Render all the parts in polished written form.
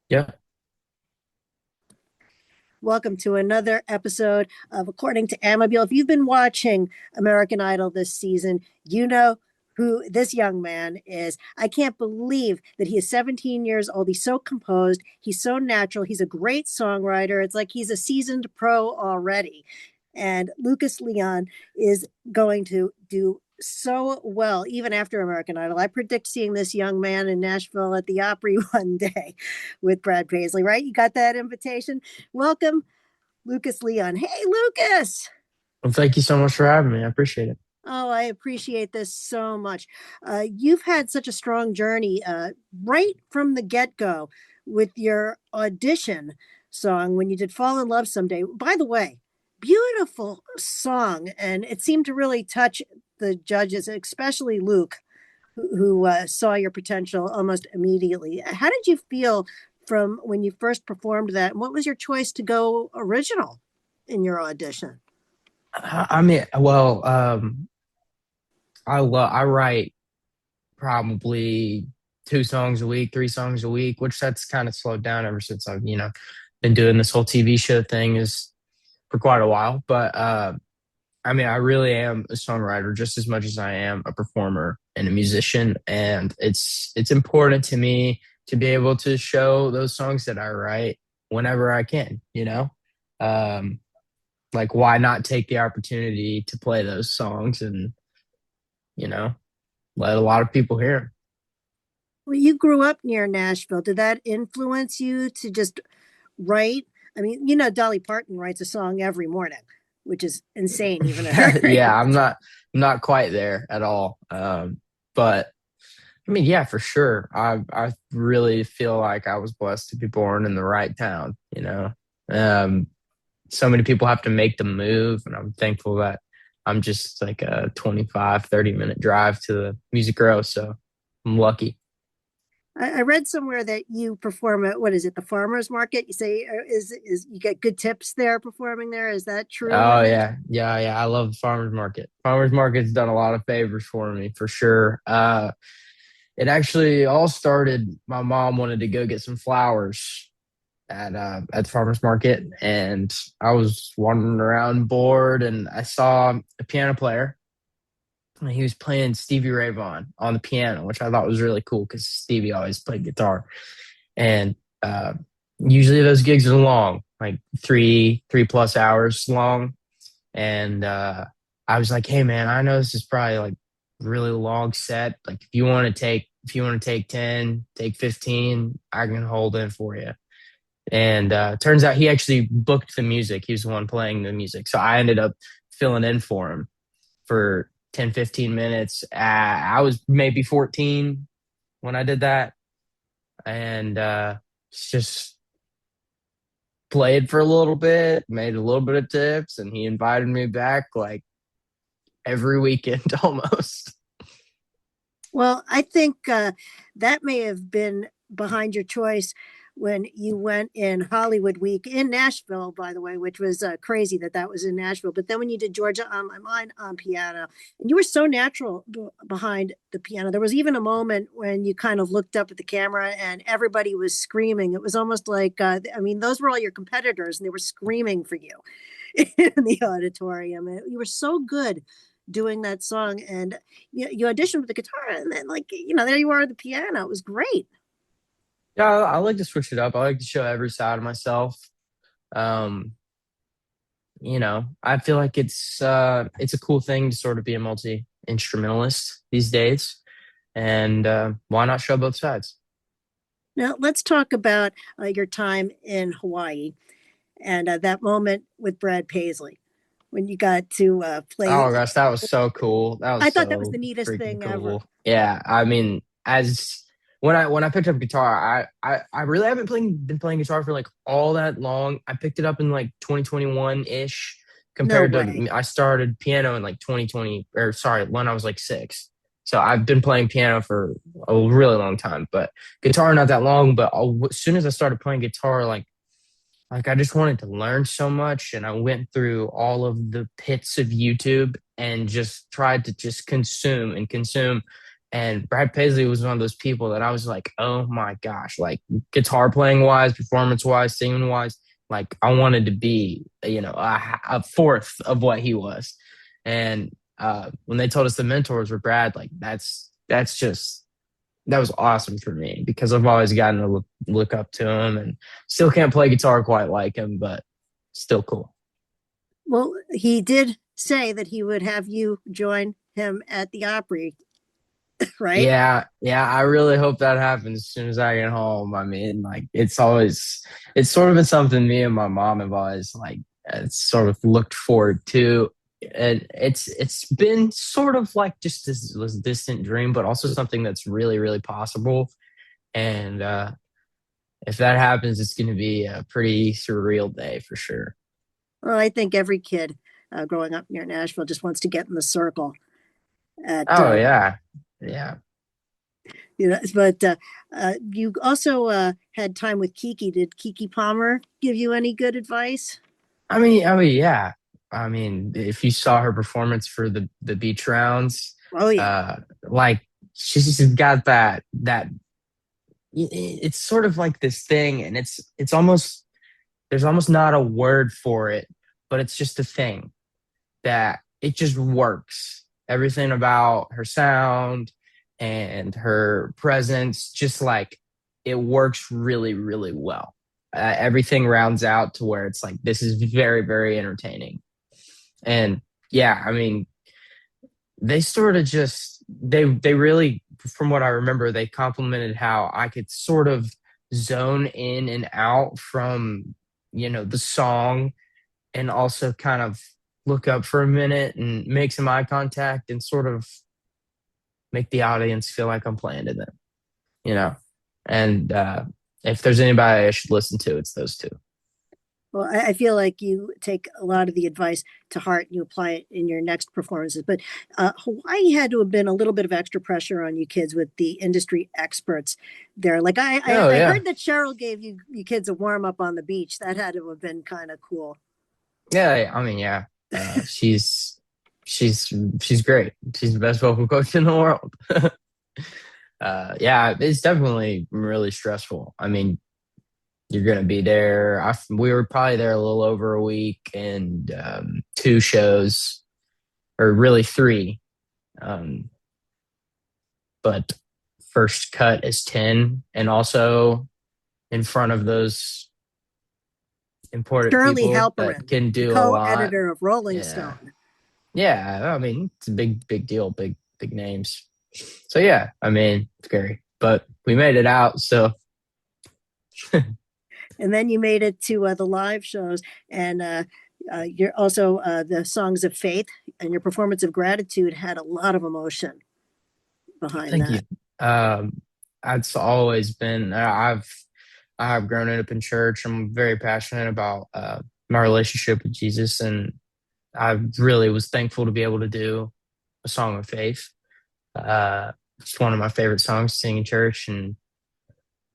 Yeah, Welcome to another episode of According to Amabile. If you've been watching American Idol this season, you know who this young man is. I can't believe that he is 17 years old. He's so composed, he's so natural, he's a great songwriter. It's like he's a seasoned pro already. And Lucas Leon is going to do so well even after American Idol. I predict seeing this young man in Nashville at the Opry one day with Brad Paisley, right? You got that invitation? Welcome, Lucas Leon. Hey, Lucas. well, thank you so much for having me. I appreciate it. Oh, I appreciate this so much. You've had such a strong journey right from the get go with your audition song when you did Fall in Love Someday. By the way, beautiful song. And it seemed to really touch the judges, especially Luke, who saw your potential almost immediately. How did you feel from when you first performed that? And what was your choice to go original in your audition? I mean, well, I write probably 2 songs a week, 3 songs a week, which that's kind of slowed down ever since I've been doing this whole TV show thing is for quite a while. But I mean, I really am a songwriter just as much as I am a performer and a musician, and it's important to me to be able to show those songs that I write whenever I can. Um, like why not take the opportunity to play those songs and you know let a lot of people hear 'em. Well, you grew up near Nashville. Did that influence you to just write? I mean, Dolly Parton writes a song every morning, which is insane, even at her Yeah, age. I'm not quite there at all. But I mean, yeah, for sure. I really feel like I was blessed to be born in the right town. Um, so many people have to make the move, and I'm thankful that I'm just like a 25, 30 minute drive to the Music Row. So I'm lucky. I read somewhere that you perform at what is it, the farmers market? You say is you get good tips there performing there? Is that true Oh in yeah, Nashville? yeah, yeah. I love the farmers market. Farmers market's done a lot of favors for me for sure. It actually all started. My mom wanted to go get some flowers at the farmers market, and I was wandering around bored, and I saw a piano player, and he was playing Stevie Ray Vaughan on the piano, which I thought was really cool because Stevie always played guitar, and uh, usually those gigs are long, like three plus hours long, and I was like, hey man, I know this is probably like really long set. Like if you want to take 10, take 15, I can hold in for you. And turns out he actually booked the music. He was the one playing the music. So I ended up filling in for him for 10, 15 minutes. I was maybe 14 when I did that. And just played for a little bit, made a little bit of tips, and he invited me back like every weekend almost. Well, I think that may have been behind your choice when you went in Hollywood Week in Nashville, by the way, which was crazy that that was in Nashville. But then when you did Georgia on My Mind on piano, and you were so natural behind the piano. There was even a moment when you kind of looked up at the camera and everybody was screaming. It was almost like, I mean, those were all your competitors and they were screaming for you in the auditorium. And you were so good doing that song, and you auditioned with the guitar, and then there you are at the piano. It was great. Yeah, I like to switch it up. I like to show every side of myself. Um, I feel like it's a cool thing to sort of be a multi instrumentalist these days, and why not show both sides? Now let's talk about your time in Hawaii and that moment with Brad Paisley when you got to play. Oh gosh, that was so cool. That I was thought that was so the neatest freaking thing ever. cool. Yeah, I mean, as when I picked up guitar, I really haven't been playing guitar for like all that long. I picked it up in like 2021 ish No compared way. to I started piano in like 2020 or sorry, when I was like 6. So I've been playing piano for a really long time, but guitar not that long. But as soon as I started playing guitar, like I just wanted to learn so much, and I went through all of the pits of YouTube and just tried to just consume and consume. And Brad Paisley was one of those people that I was like, oh my gosh, like guitar playing wise, performance wise, singing wise, like I wanted to be, a fourth of what he was. And when they told us the mentors were Brad, like that's just that was awesome for me because I've always gotten to look up to him and still can't play guitar quite like him, but still cool. Well, he did say that he would have you join him at the Opry, right? Yeah, yeah, I really hope that happens as soon as I get home. I mean, like it's sort of been something me and my mom have always like sort of looked forward to. And it's been sort of like just this distant dream, but also something that's really, really possible. And if that happens, it's going to be a pretty surreal day for sure. Well, I think every kid growing up near Nashville just wants to get in the circle at Oh yeah, yeah. but you also had time with Keke. Did Keke Palmer give you any good advice? Yeah. I mean, if you saw her performance for the beach rounds, Oh yeah. like she's just got that. It's sort of like this thing, and it's almost there's almost not a word for it, but it's just a thing that it just works. Everything about her sound and her presence, just like it works really, really well. Everything rounds out to where it's like this is very, very entertaining. And yeah, I mean, they sort of just they really, from what I remember, they complimented how I could sort of zone in and out from the song and also kind of look up for a minute and make some eye contact and sort of make the audience feel like I'm playing to them, you know. And if there's anybody I should listen to, it's those two. Well, I feel like you take a lot of the advice to heart and you apply it in your next performances. But Hawaii had to have been a little bit of extra pressure on you kids with the industry experts there. Like Oh I yeah, heard that Cheryl gave you kids a warm up on the beach. That had to have been kind of cool. yeah. I mean, yeah. She's she's great. She's the best vocal coach in the world. Yeah, it's definitely really stressful. I mean, you're gonna be there. We were probably there a little over a week and two shows, or really three. Um, but first cut is 10, and also in front of those important Shirley people that Halperin, can the do a lot. co-editor of Rolling Yeah, Stone. yeah. I mean, it's a big deal, big names. So yeah, I mean, it's scary, but we made it out. So And then you made it to the live shows, and you're also the songs of faith, and your performance of gratitude had a lot of emotion behind thank you. that. That's always been. I've grown up in church. I'm very passionate about my relationship with Jesus, and I really was thankful to be able to do a song of faith. It's one of my favorite songs to sing in church, and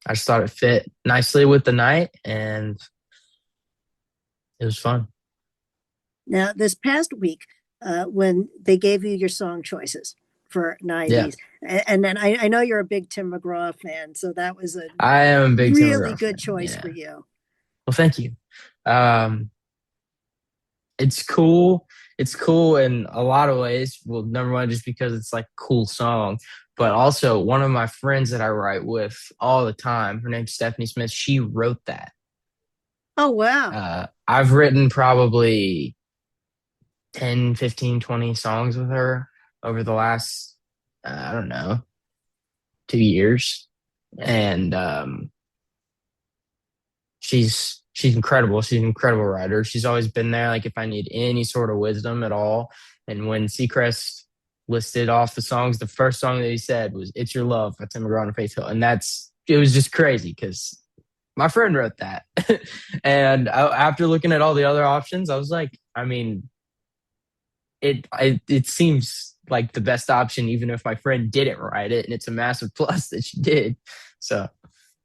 I just thought it fit nicely with the night, and it was fun. Now, this past week, when they gave you your song choices for Yeah, 90s, and then I know you're a big Tim McGraw fan, so that was a I am a big Tim really McGraw good fan. choice for Yeah. you. Well, thank you. Um, it's cool. It's cool in a lot of ways. Well, number one, just because it's like a cool song, but also one of my friends that I write with all the time, her name's Stephanie Smith. She wrote that. Oh, wow. I've written probably 10, 15, 20 songs with her over the last, I don't know, 2 years. And she's incredible. She's an incredible writer. She's always been there. Like if I need any sort of wisdom at all. And when Seacrest listed off the songs, the first song that he said was "It's Your Love" by Tim McGraw and Faith Hill, and it was just crazy because my friend wrote that. And after looking at all the other options, I was like, I mean, it seems like the best option, even if my friend didn't write it, and it's a massive plus that she did. So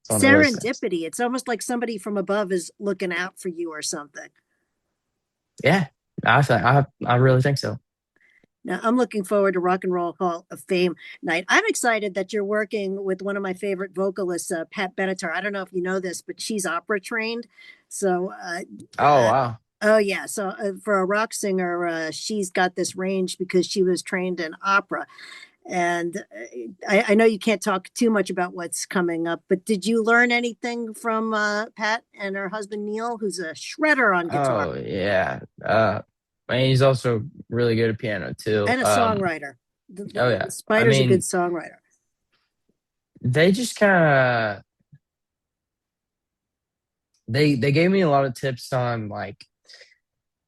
it's one of those things. Serendipity. It's almost like somebody from above is looking out for you or something. Yeah, I really think so. Now, I'm looking forward to Rock and Roll Hall of Fame night. I'm excited that you're working with one of my favorite vocalists, Pat Benatar. I don't know if you know this, but she's opera trained. So, Oh wow. oh yeah. So for a rock singer, she's got this range because she was trained in opera. And I know you can't talk too much about what's coming up, but did you learn anything from Pat and her husband Neil, who's a shredder on guitar Oh yeah. I mean, he's also really good at piano too. and a songwriter? The, Oh the, yeah. the I Spider's a good mean, songwriter. they just kind of they gave me a lot of tips on like,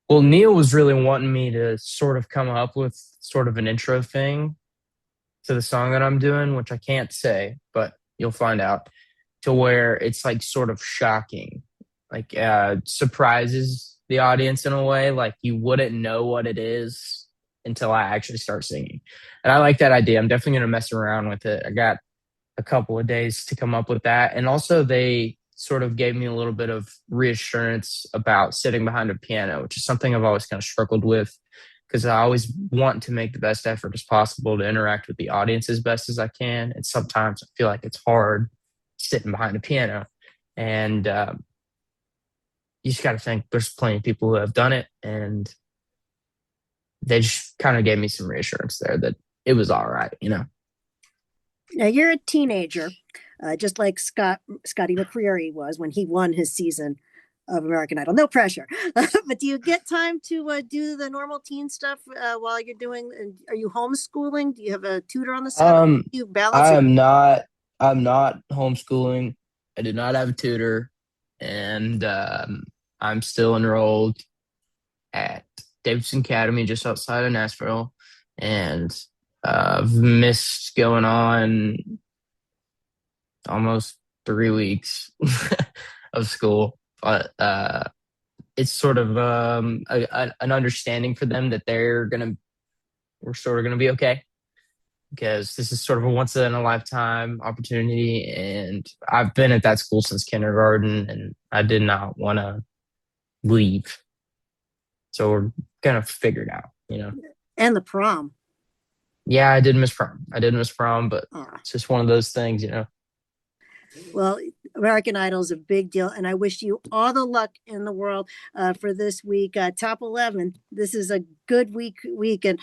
well, Neil was really wanting me to sort of come up with sort of an intro thing to the song that I'm doing, which I can't say, but you'll find out, to where it's like sort of shocking, like surprises the audience in a way, like you wouldn't know what it is until I actually start singing. And I like that idea. I'm definitely gonna mess around with it. I got a couple of days to come up with that. And also they sort of gave me a little bit of reassurance about sitting behind a piano, which is something I've always kind of struggled with because I always want to make the best effort as possible to interact with the audience as best as I can. And sometimes I feel like it's hard sitting behind a piano. And you just got to think there's plenty of people who have done it. And they just kind of gave me some reassurance there that it was all right, you know? Now you're a teenager, just like Scotty McCreery was when he won his season of American Idol. No pressure, but do you get time to do the normal teen stuff while you're doing? Are you homeschooling? Do you have a tutor on the side? Um, Do you balance I it? am not. I'm not homeschooling. I do not have a tutor, and I'm still enrolled at Davidson Academy just outside of Nashville, and I've missed going on almost 3 weeks of school, but it's sort of an understanding for them that we're sort of gonna be okay because this is sort of a once in a lifetime opportunity. And I've been at that school since kindergarten and I did not want to leave. So we're going to figure it out, you know? And the prom. Yeah, I did miss prom. I did miss prom, but Ah, it's just one of those things, you know? well, American Idol is a big deal, and I wish you all the luck in the world for this week. Top 11. This is a good week. And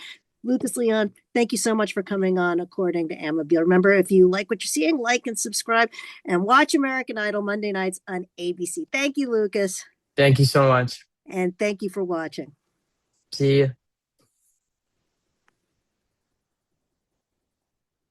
Lucas Leon, thank you so much for coming on According to Amabile. Remember, if you like what you're seeing, like and subscribe, and watch American Idol Monday nights on ABC. Thank you, Lucas, Thank you so much. and thank you for watching. See you.